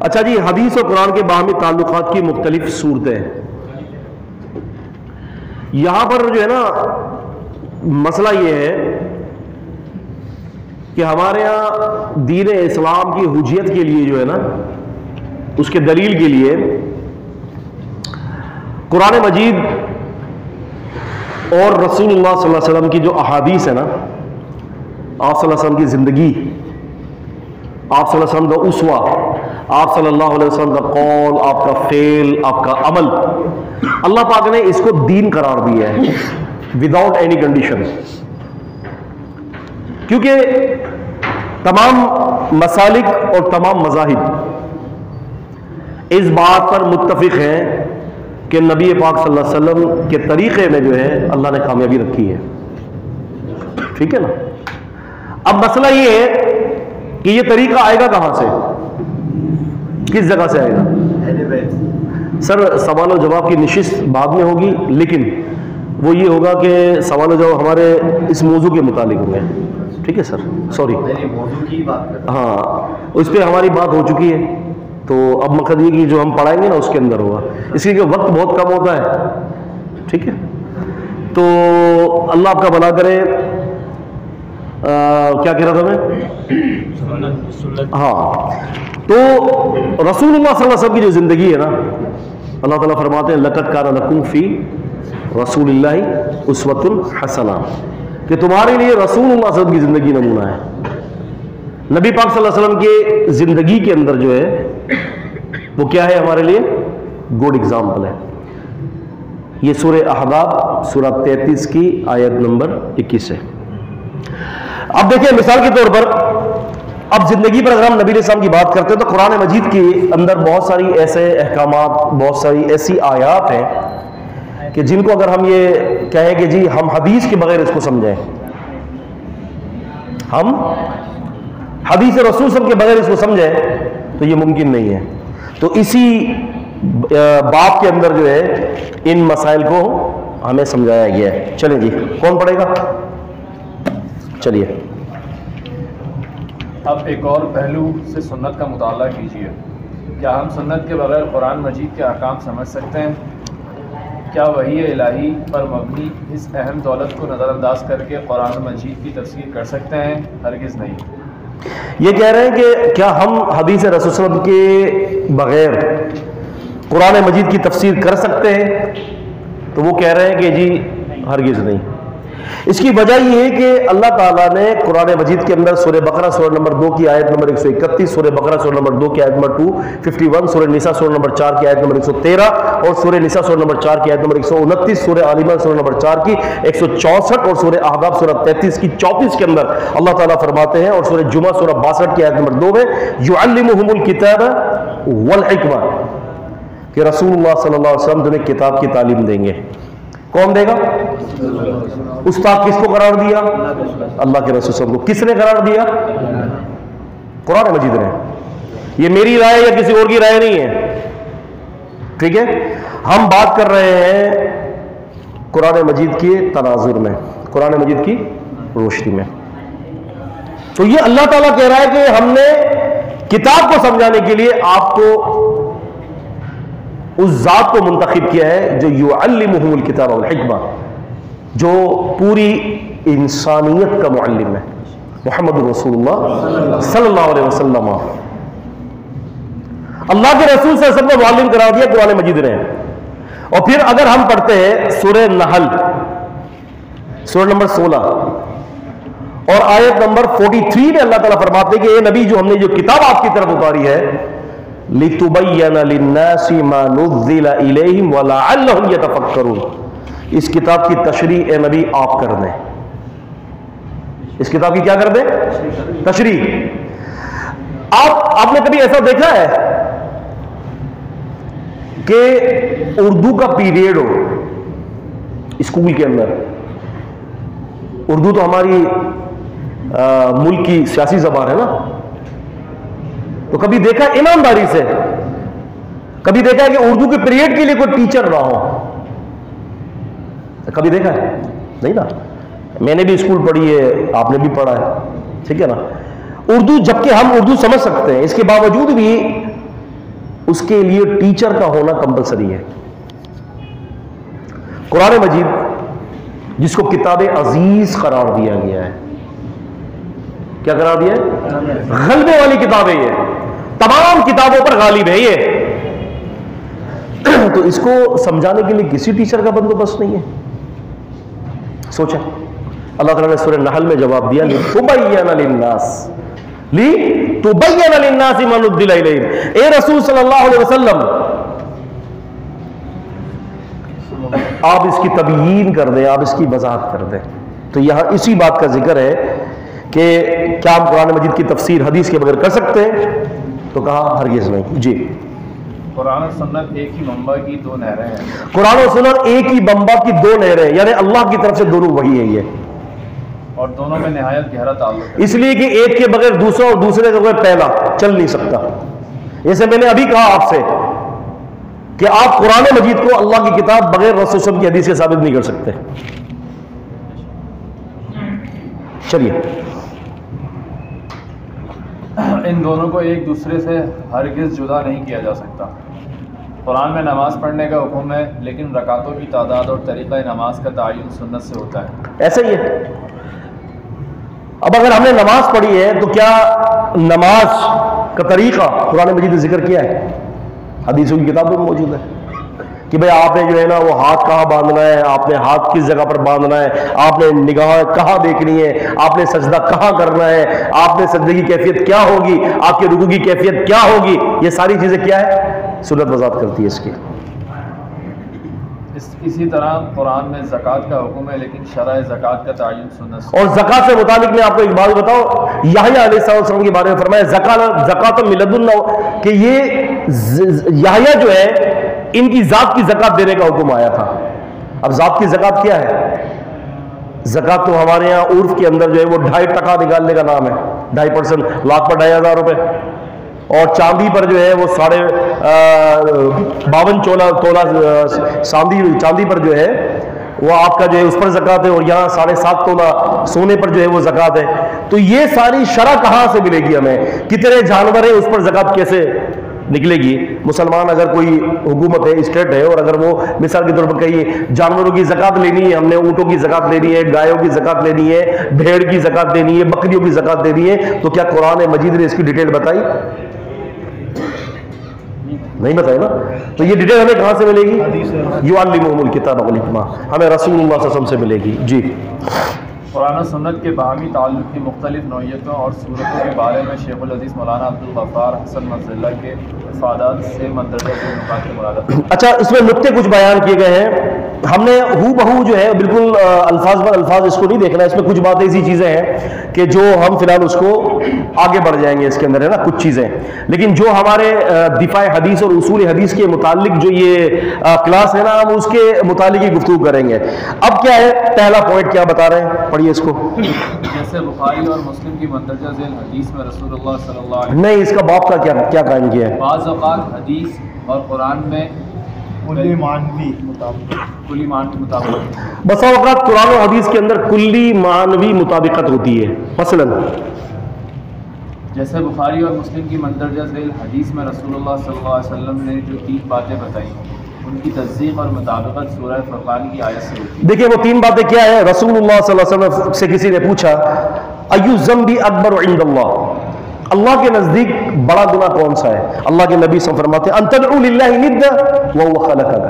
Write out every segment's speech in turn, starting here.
اچھا جی، حدیث اور قرآن کے باہمی تعلقات کی مختلف صورتیں. یہاں پر جو ہے نا مسئلہ یہ ہے کہ ہمارے یہاں دین اسلام کی حجیت کے لیے جو ہے نا، اس کے دلیل کے لیے قرآن مجید اور رسول اللہ صلی اللہ علیہ وسلم کی جو احادیث ہے نا، آپ صلی اللہ علیہ وسلم کی زندگی، آپ صلی اللہ علیہ وسلم کا اسوہ، آپ صلی اللہ علیہ وسلم کا قول، آپ کا فعل، آپ کا عمل، اللہ پاک نے اس کو دین قرار دیا ہے وداؤٹ اینی کنڈیشن. کیونکہ تمام مسالک اور تمام مذاہب اس بات پر متفق ہیں کہ نبی پاک صلی اللہ علیہ وسلم کے طریقے میں جو ہے اللہ نے کامیابی رکھی ہے. ٹھیک ہے نا؟ اب مسئلہ یہ ہے کہ یہ طریقہ آئے گا کہاں سے، کس جگہ سے آئے گا؟ سر سوال و جواب کی نشست بعد میں ہوگی، لیکن وہ یہ ہوگا کہ سوال و جواب ہمارے اس موضوع کے متعلق ہوں گے. ٹھیک ہے سر، سوری، ہاں اس پہ ہماری بات ہو چکی ہے، تو اب مقصد یہ کہ جو ہم پڑھائیں گے نا اس کے اندر ہوگا، اس لیے کہ وقت بہت کم ہوتا ہے. ٹھیک ہے، تو اللہ آپ کا بھلا کرے. کیا کہہ رہا تھا میں؟ ہاں، تو رسول اللہ صلی اللہ علیہ وسلم کی جو زندگی ہے نا، اللہ تعالیٰ فرماتے ہیں لَقَدْ كَانَ لَكُمْ فِي رسول اللہ اسوۃ حسنہ، کہ تمہارے لیے رسول اللہ صلی اللہ علیہ وسلم کی زندگی نمونہ ہے. نبی پاک صلی اللہ علیہ وسلم کی زندگی کے اندر جو ہے وہ کیا ہے ہمارے لیے؟ گڈ ایگزامپل ہے. یہ سورہ احزاب سورہ 33 کی آیت نمبر 21 ہے. اب دیکھیں مثال کے طور پر، اب زندگی پر اگر ہم نبی علیہ السلام کی بات کرتے ہیں تو قرآن مجید کے اندر بہت ساری ایسے احکامات، بہت ساری ایسی آیات ہیں کہ جن کو اگر ہم یہ کہیں کہ جی ہم حدیث کے بغیر اس کو سمجھیں، ہم حدیث رسول صلی اللہ علیہ وسلم کے بغیر اس کو سمجھیں تو یہ ممکن نہیں ہے. تو اسی باب کے اندر جو ہے ان مسائل کو ہمیں سمجھایا گیا ہے. چلیں جی، کون پڑھے گا؟ چلیے. اب ایک اور پہلو سے سنت کا مطالعہ کیجیے. کیا ہم سنت کے بغیر قرآن مجید کے احکام سمجھ سکتے ہیں؟ کیا وحی الہی پر مبنی اس اہم دولت کو نظر انداز کر کے قرآن مجید کی تفسیر کر سکتے ہیں؟ ہرگز نہیں. یہ کہہ رہے ہیں کہ کیا ہم حدیث رسول صلی اللہ علیہ وسلم کے بغیر قرآن مجید کی تفسیر کر سکتے ہیں؟ تو وہ کہہ رہے ہیں کہ جی ہرگز نہیں. اس کی وجہ یہ ہے کہ اللہ تعالیٰ نے قرآن مجید کے اندر سورہ بقرہ سورہ نمبر 2 کی آیت نمبر 131، سورہ بقرہ سورہ نمبر 2 کی آیت نمبر 251، سورہ نساء سورہ نمبر 4 کی آیت نمبر 113 اور سورہ نساء سورہ نمبر 4 کی آیت نمبر 129، سورہ آل عمران سورہ نمبر 4 کی 164 اور سورہ احزاب سورہ 33 کی 34 کے اندر اللہ تعالیٰ فرماتے ہیں، اور سورہ جمعہ سورہ 62 کی آیت نمبر 2 میں یعلمہم الکتاب والحکمہ، کہ رسول اللہ صلی اللہ علیہ وسلم تمہیں کتاب کی تعلیم دیں گے. کون دے گا؟ استاد کس کو قرار دیا؟ اللہ کے رسول صلی اللہ علیہ وسلم کو. کس نے قرار دیا؟ قرآن مجید نے. یہ میری رائے یا کسی اور کی رائے نہیں ہے. ٹھیک ہے، ہم بات کر رہے ہیں قرآن مجید کے تناظر میں، قرآن مجید کی روشنی میں. تو یہ اللہ تعالیٰ کہہ رہا ہے کہ ہم نے کتاب کو سمجھانے کے لیے آپ کو اس ذات کو منتخب کیا ہے جو یعلمہم الکتاب والحکمہ، جو پوری انسانیت کا معلم ہے، محمد رسول اللہ صلی اللہ علیہ وسلم. اللہ کے رسول صلی اللہ علیہ وسلم کو معلم قرار دیا قرآن مجید نے. اور پھر اگر ہم پڑھتے ہیں سورہ نحل سورہ نمبر 16 اور آیت نمبر 43 میں اللہ تعالیٰ فرماتے ہیں کہ اے نبی، جو ہم نے جو کتاب آپ کی طرف اتاری ہے لِتُبَيَّنَ لِلنَّاسِ مَا نُزِّلَ إِلَيْهِمْ وَلَعَلَّهُمْ يَتَفَكَّرُونَ، اس کتاب کی تشریح اے نبی آپ کر دیں. اس کتاب کی کیا کر دیں؟ تشریح. آپ نے کبھی ایسا دیکھا ہے کہ اردو کا پیریڈ ہو اسکول کے اندر؟ اردو تو ہماری ملک کی سیاسی زبان ہے نا. تو کبھی دیکھا ایمانداری سے، کبھی دیکھا ہے کہ اردو کے پیریڈ کے لیے کوئی ٹیچر نہ ہو؟ کبھی دیکھا ہے؟ نہیں نا. میں نے بھی اسکول پڑھی ہے، آپ نے بھی پڑھا ہے، ٹھیک ہے نا. اردو، جبکہ ہم اردو سمجھ سکتے ہیں، اس کے باوجود بھی اس کے لیے ٹیچر کا ہونا کمپلسری ہے. قرآن مجید جس کو کتاب عزیز قرار دیا گیا ہے، کیا قرار دیا ہے؟ غلبے والی کتاب ہے، یہ تمام کتابوں پر غالب ہے یہ. تو اس کو سمجھانے کے لیے کسی ٹیچر کا بندوبست نہیں ہے. سوچا اللہ تعالیٰ نے سورہ نحل میں جواب دیا لِتُبَيَّنَ لِلنَّاسِ لِتُبَيَّنَ لِلنَّاسِ مَا نُزِّلَ إِلَيْهِمْ. اے رسول صلی اللہ علیہ وسلم، آپ اس کی تبیین کر دیں، آپ اس کی وضاحت کر دیں. تو یہاں اسی بات کا ذکر ہے کہ کیا ہم قرآن مجید کی تفسیر حدیث کے بغیر کر سکتے ہیں؟ تو کہا ہرگز نہیں. جی، قرآن و سنت ایک ہی منبع کی دو نہریں ہیں. قرآن و سنت ایک ہی منبع کی دو نہریں، یعنی اللہ کی طرف سے دونوں وہی ہے یہ، اور دونوں میں نہایت گہرا تعلق ہے. اس لیے کہ ایک کے بغیر دوسرا اور دوسرے کے بغیر پہلا چل نہیں سکتا. جیسے میں نے ابھی کہا آپ سے کہ آپ قرآن مجید کو اللہ کی کتاب بغیر رسول صلی اللہ علیہ وسلم کی حدیث کے ثابت نہیں کر سکتے. چلیے، ان دونوں کو ایک دوسرے سے ہرگز جدا نہیں کیا جا سکتا. قرآن میں نماز پڑھنے کا حکم ہے، لیکن رکعتوں کی تعداد اور طریقہ نماز کا تعین سنت سے ہوتا ہے. ایسا ہی ہے. اب اگر ہم نے نماز پڑھی ہے تو کیا نماز کا طریقہ قرآن مجید نے ذکر کیا ہے؟ حدیثوں کی کتابوں میں موجود ہے کہ بھئی آپ نے جو ہے نا وہ ہاتھ کہاں باندھنا ہے، آپ نے ہاتھ کس جگہ پر باندھنا ہے، آپ نے نگاہ کہاں دیکھنی ہے، آپ نے سجدہ کہاں کرنا ہے، آپ نے سجدے کی کیفیت کیا ہوگی، آپ کے رکوع کی کیفیت کیا ہوگی. یہ ساری چیزیں کیا ہے؟ سنت وضاحت کرتی ہے اس کی. اسی طرح قرآن میں زکوٰۃ کا حکم ہے، لیکن شرع زکوٰۃ کا تعین سنت سے. اور زکوٰۃ سے متعلق میں آپ کو ایک بات بتاؤ، یحییٰ علیہ السلام کے بارے میں فرمایا زکوٰۃ من لدن، کہ یہ یحییٰ جو ہے ان کی ذات کی زکوٰۃ دینے کا حکم آیا تھا. اب ذات کی زکوٰۃ کیا ہے؟ زکوٰۃ تو ہمارے ہاں عرف کے اندر جو ہے وہ 2.5% نکالنے کا نام ہے. 2.5%، لاکھ پر 2,500 روپے. اور چاندی پر جو ہے وہ 52 تولہ چاندی پر جو ہے وہ آپ کا جو ہے اس پر زکوٰۃ ہے، اور یہاں 7.5 تولہ سونے پر جو ہے وہ زکوٰۃ ہے. تو یہ ساری شرح کہاں سے ملے گی ہمیں؟ کتنے جانور ہیں، اس پر زکوٰۃ کیسے نکلے گی؟ مسلمان اگر کوئی حکومت ہے، اسٹیٹ ہے، اور اگر وہ مثال کے طور پر کہیے جانوروں کی زکوٰۃ لینی ہے، ہم نے اونٹوں کی زکوٰۃ لینی ہے، گایوں کی زکوٰۃ لینی ہے، بھیڑ کی زکوٰۃ لینی ہے، بکریوں کی زکوٰۃ لینی ہے، تو کیا قرآن مجید نے اس کی ڈیٹیل بتائی؟ نہیں بتائی نا. تو یہ ڈیٹیل ہمیں کہاں سے ملے گی؟ یعلمہم الکتاب والحکمہ، ہمیں رسول اللہ صلی اللہ علیہ وسلم سے ملے گی. جی، قرآن و سنت کے باہمی تعلق کی مختلف نوعیتوں اور صورتوں کے بارے میں شیخ الحدیث مولانا عبدالغفار حسن مظلہ کے افادات سے مندرجہ ذیل نکات کے مراد. اچھا، اس میں نکتے کچھ بیان کیے گئے ہیں. ہم نے ہو بہو جو ہے بالکل الفاظ پر الفاظ اس کو نہیں دیکھنا. اس میں کچھ باتیں ایسی چیزیں ہیں کہ جو ہم فی الحال اس کو آگے بڑھ جائیں گے، اس کے اندر ہے نا کچھ چیزیں. لیکن جو ہمارے دفاع حدیث اور اصول حدیث کے متعلق جو یہ کلاس ہے نا، ہم اس کے متعلق ہی گفتگو کریں گے. اب کیا ہے پہلا پوائنٹ، کیا بتا رہے ہیں؟ پڑھیے اس کو. جیسے بخاری اور مسلم کی مندرجہ ذیل حدیث میں رسول اللہ صلی اللہ علیہ وسلم نہیں، اس کا باب کا کیا قائم کیا ہے؟ بعض اوقات حدیث اور قرآن میں کلی معنوی مطابقت. بسا اوقات قرآن و حدیث کے اندر کلی معنوی مطابقت ہوتی ہے. مثلا جیسے بخاری اور مسلم کی مندرجہ ذیل حدیث میں رسول اللہ صلی اللہ علیہ وسلم نے جو 3 باتیں بتائیں، ان کی تصدیق اور مطابقت سورہ فرقان کی آیت سے ہوتی ہے. دیکھیں وہ 3 باتیں کیا ہے. رسول اللہ صلی اللہ علیہ وسلم سے کسی نے پوچھا ایو الذنب اکبر عند اللہ، اللہ کے نزدیک بڑا گناہ کون سا ہے؟ اللہ کے نبی صلی اللہ علیہ وسلم فرماتے ہیں ان تدعو للہ ندا وهو خلقک،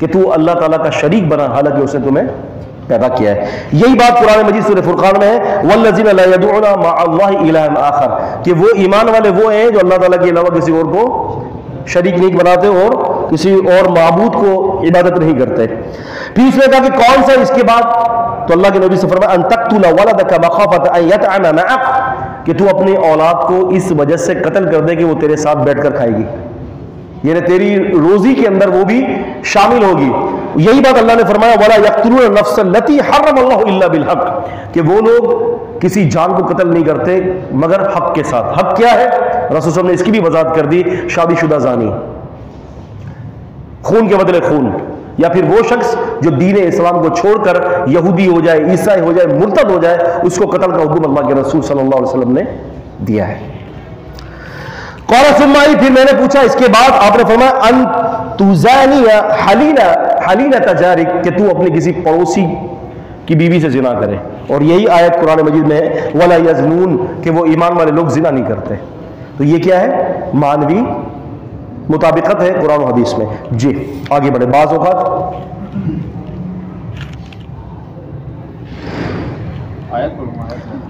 کہ تو اللہ تعالیٰ کا شریک بنا حالانکہ اس نے تمہیں پیدا کیا ہے. یہی بات قرآن مجید سورہ فرقان میں ہے والذین لا يدعون مع اللہ الہا آخر، کہ وہ ایمان والے وہ ہیں جو اللہ تعالیٰ کے علاوہ کسی اور کو شریک نہیں بناتے اور کسی اور معبود کو عبادت نہیں کرتے. پھر اس نے کہا کہ کون سا اس کے بعد؟ تو اللہ کے نبی سے فرمایا ان تقتل ولدک مخافۃ ان یطعم معک، کہ تو اپنی اولاد کو اس وجہ سے قتل کر دے کہ وہ تیرے ساتھ بیٹھ کر کھائے گی، یعنی تیری روزی کے اندر وہ بھی شامل ہوگی. یہی بات اللہ نے فرمایا ولا یقتلون النفس التي حرم اللہ الا بالحق، کہ وہ لوگ کسی جان کو قتل نہیں کرتے مگر حق کے ساتھ. حق کیا ہے؟ رسول صلی اللہ علیہ وسلم نے اس کی بھی وضاحت کر دی. شادی شدہ زانی، خون کے بدلے خون، یا پھر وہ شخص جو دین اسلام کو چھوڑ کر یہودی ہو جائے، عیسائی ہو جائے، مرتد ہو جائے، اس کو قتل کا حکم اللہ کے رسول صلی اللہ علیہ وسلم نے دیا ہے. قال ثم آئی، پھر میں نے پوچھا اس کے بعد، آپ نے فرمایا ان تزانی حلیلۃ جارک، کہ تو اپنے کسی پڑوسی کی بیوی سے زنا کرے. اور یہی آیت قرآن مجید میں ہے ولا یزنون، کہ وہ ایمان والے لوگ زنا نہیں کرتے. تو یہ کیا ہے؟ مانوی مطابقت ہے قرآن و حدیث میں. جی آگے بڑھے. بعض اوقات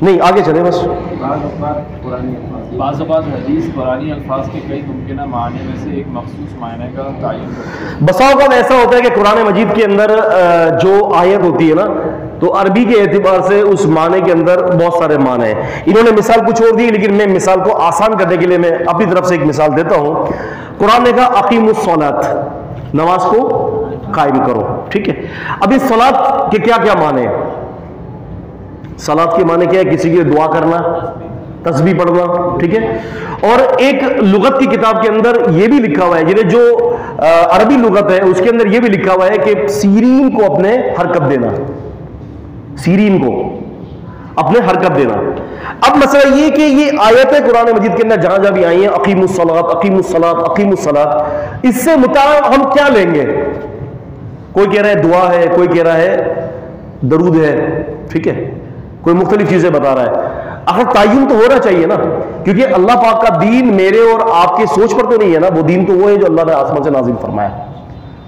نہیں آگے چلے بس. بعض اوقات حدیث قرآنی الفاظ کے کئی ممکنہ معنی میں سے ایک مخصوص معنی کا تعین کرتی ہے. بسا اوقات ایسا ہوتا ہے کہ قرآن مجید کے اندر جو آیت ہوتی ہے نا، تو عربی کے اعتبار سے اس معنی کے اندر بہت سارے معنی ہیں. انہوں نے مثال کچھ اور دی، لیکن میں مثال کو آسان کرنے کے لیے میں اپنی طرف سے ایک مثال دیتا ہوں. قرآن نے کہا اقیم الصلاۃ، نماز کو قائم کرو. ٹھیک ہے. اب اس صلاۃ کے کیا کیا معنی ہیں؟ صلاۃ کے معنی کیا ہے؟ کسی کے دعا کرنا، تسبیح پڑھنا. ٹھیک ہے. اور ایک لغت کی کتاب کے اندر یہ بھی لکھا ہوا ہے، یعنی جو عربی لغت ہے اس کے اندر یہ بھی لکھا ہوا ہے کہ سیرین کو اپنے حرکت دینا، سیرین کو اپنے حرکت دینا. اب مسئلہ یہ کہ یہ آیتیں قرآن مجید کے اندر جہاں جہاں بھی آئی ہیں اقیم الصلاۃ اقیم الصلاۃ اقیم الصلاۃ، اس سے مطابق ہم کیا لیں گے؟ کوئی کہہ رہا ہے دعا ہے، کوئی کہہ رہا ہے درود ہے. ٹھیک ہے. کوئی مختلف چیزیں بتا رہا ہے. آخر تعین تو ہونا چاہیے نا، کیونکہ اللہ پاک کا دین میرے اور آپ کے سوچ پر تو نہیں ہے نا، وہ دین تو وہ ہے جو اللہ نے آسمان سے نازل فرمایا.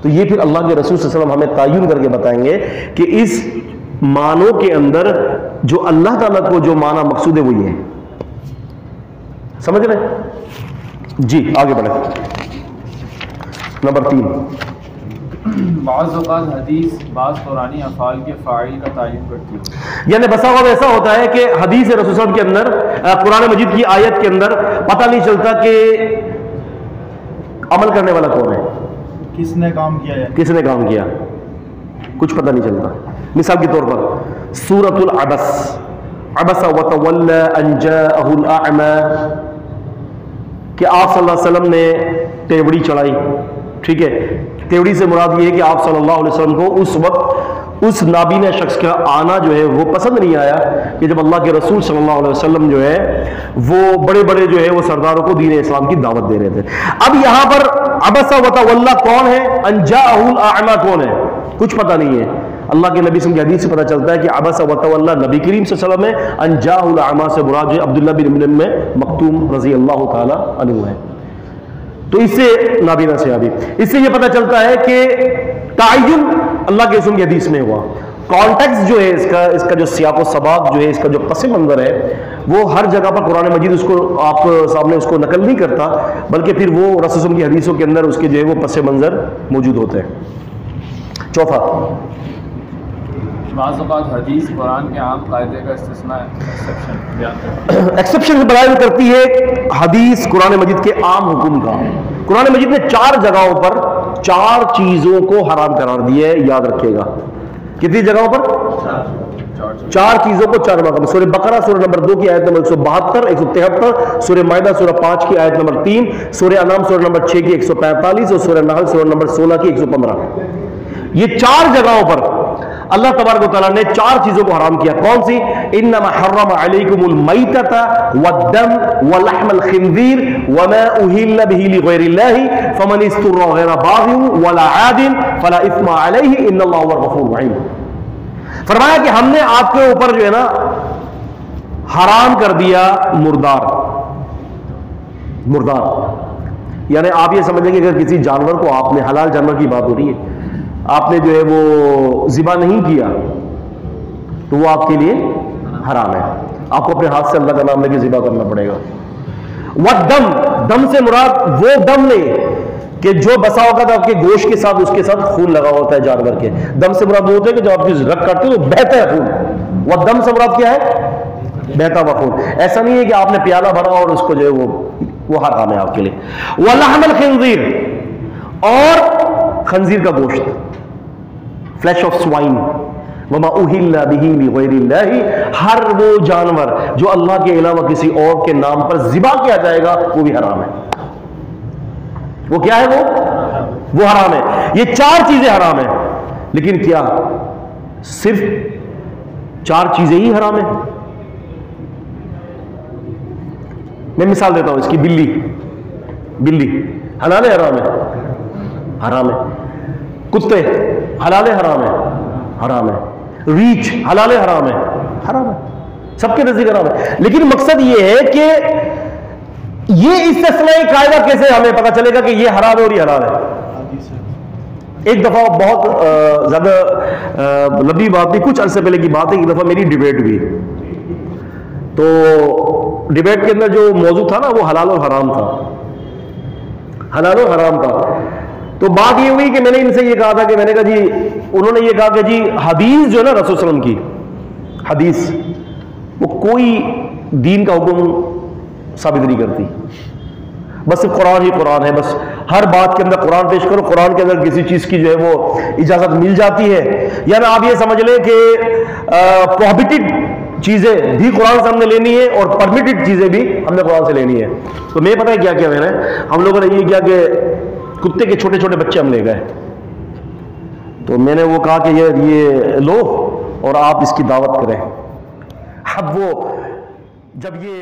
تو یہ پھر اللہ کے رسول صلی اللہ علیہ وسلم ہمیں تعین کر کے بتائیں گے کہ اس معنوں کے اندر جو اللہ تعالیٰ کو جو معنی مقصود ہے وہ یہ ہے. سمجھ رہے ہیں؟ جی آگے بڑھیں. نمبر 3، بعض اوقات حدیث بعض قرآنی افعال کے فاعل کا تعین کرتی ہے. یعنی بسا اوقات ایسا ہوتا ہے کہ حدیث رسول صلی اللہ علیہ وسلم کے اندر، قرآن مجید کی آیت کے اندر پتہ نہیں چلتا کہ عمل کرنے والا کون ہے، کس نے کام کیا ہے، کس نے کام کیا، کچھ پتہ نہیں چلتا. مثال کے طور پر سورۃ العبس، عبس وتولى ان جاءه الاعمى، کہ آپ صلی اللہ علیہ وسلم نے تیوڑی چڑھائی. ٹھیک ہے. تیوڑی سے مراد یہ ہے کہ آپ صلی اللہ علیہ وسلم کو اس وقت اس نابینا شخص کا آنا جو ہے وہ پسند نہیں آیا کہ جب اللہ کے رسول صلی اللہ علیہ وسلم جو ہے وہ بڑے بڑے جو ہے وہ سرداروں کو دین اسلام کی دعوت دے رہے تھے. اب یہاں پر عبس وتولى کون ہے، ان جاءه الاعمى کون ہے، کچھ پتہ نہیں ہے. اللہ کے نبی صلی اللہ علیہ وسلم کی حدیث سے پتہ چلتا ہے کہ عبس وتولى نبی کریم صلی اللہ علیہ وسلم ہے. ان جاءه الاعمى سے مراد جو عبداللہ بن ابن میں مکتوم رضی اللہ تعالی عنہ ہے. تو اس سے نابینا سے ابھی اس سے یہ پتہ چلتا ہے کہ تعین اللہ کے رسول کی حدیث میں ہوا. کانٹیکس جو ہے اس کا جو سیاق و سباق جو ہے، اس کا جو پس منظر ہے، وہ ہر جگہ پر قرآن مجید اس کو آپ سامنے اس کو نقل نہیں کرتا، بلکہ پھر وہ رسول اللہ کی حدیثوں کے اندر اس کے جو ہے وہ پس منظر موجود ہوتے ہیں. چوتھا، بعض اوقات حدیث قرآن کے عام قاعدے کا استثناء ایکسیپشن بیان کرتی ہے. ایکسیپشن بیان کرتی ہے حدیث قرآن مجید کے عام حکم کا. قرآن مجید نے 4 جگہوں پر 4 چیزوں کو حرام قرار دیا ہے، یاد رکھیے گا. کتنی جگہوں پر؟ 4 چیزوں کو 4 مقام. سورہ بقرہ سورہ نمبر 2 کی آیت نمبر 172 173، سورہ مائدہ سورہ 5 کی آیت نمبر 3، سورہ انعام سورہ نمبر 6 کی 145 اور سورہ نحل سورہ نمبر 16 کی 115. یہ 4 جگہوں پر اللہ تبارک و تعالیٰ نے 4 چیزوں کو حرام کیا. کون سی؟ انما حرم علیکم المیتۃ والدم ولحم الخنزیر وما اہل به لغیر اللہ فمن استر غیر باغ ولا عاد فلا اثم علیہ ان اللہ هو الغفور الرحیم. فرمایا کہ ہم نے آپ کے اوپر جو ہے نا حرام کر دیا مردار. یعنی آپ یہ سمجھیں کہ اگر کسی جانور کو آپ نے، حلال جانور کی بات ہو رہی ہے، آپ نے جو ہے وہ ذبح نہیں کیا تو وہ آپ کے لیے حرام ہے. آپ کو اپنے ہاتھ سے اللہ کا نام لے کے ذبح کرنا پڑے گا. والدم، دم سے مراد وہ دم نہیں کہ جو بسا اوقات آپ کے گوشت کے ساتھ اس کے ساتھ خون لگا ہوتا ہے جانور کے. دم سے مراد وہ ہوتا ہے کہ جب آپ کی رگ کاٹتے تو بہتا ہے خون. والدم سے مراد کیا ہے؟ بہتا ہوا خون. ایسا نہیں ہے کہ آپ نے پیالہ بھرا اور اس کو جو ہے وہ حرام ہے آپ کے لیے. ولحم الخنزیر، اور خنزیر کا گوشت، فلیش آف سوائن. وما اہل بہ لغیر اللہ، ہر وہ جانور جو اللہ کے علاوہ کسی اور کے نام پر ذبح کیا جائے گا وہ بھی حرام ہے. وہ کیا ہے؟ وہ حرام ہے. یہ 4 چیزیں حرام ہیں. لیکن کیا صرف 4 چیزیں ہی حرام ہیں؟ میں مثال دیتا ہوں اس کی. بلی، بلی حلال ہے حرام ہے؟ حرام ہے. کتے حلال ہے حرام ہے؟ حرام ہے. ریچھ حلال ہے حرام ہے؟ حرام ہے. سب کے نزدیک حرام ہے. لیکن مقصد یہ ہے کہ یہ استثنائی قاعدہ کیسے ہمیں پتہ چلے گا کہ یہ حرام ہے اور یہ حلال ہے؟ ایک دفعہ بہت زیادہ لمبی بات نہیں، کچھ عرصے پہلے کی بات ہے، ایک دفعہ میری ڈیبیٹ ہوئی. تو ڈیبیٹ کے اندر جو موضوع تھا نا وہ حلال اور حرام تھا. حلال و حرام تھا. تو بات یہ ہوئی کہ میں نے ان سے یہ کہا تھا کہ میں نے کہا جی، انہوں نے یہ کہا کہ جی حدیث جو ہے نا رسول صلی اللہ علیہ وسلم کی حدیث، وہ کوئی دین کا حکم ثابت نہیں کرتی، بس صرف قرآن ہی قرآن ہے. بس ہر بات کے اندر قرآن پیش کرو، قرآن کے اندر کسی چیز کی جو ہے وہ اجازت مل جاتی ہے. یعنی آپ یہ سمجھ لیں کہ پروہیبٹڈ چیزیں بھی قرآن سے ہم نے لینی ہے اور پرمیٹڈ چیزیں بھی ہم نے قرآن سے لینی ہے. تو میں پتہ ہے کیا کیا میں نے، ہم لوگوں نے یہ کیا کہ کتے کے چھوٹے چھوٹے بچے ہم لے گئے. تو میں نے وہ کہا کہ یہ لو اور آپ اس کی دعوت کریں. اب وہ جب یہ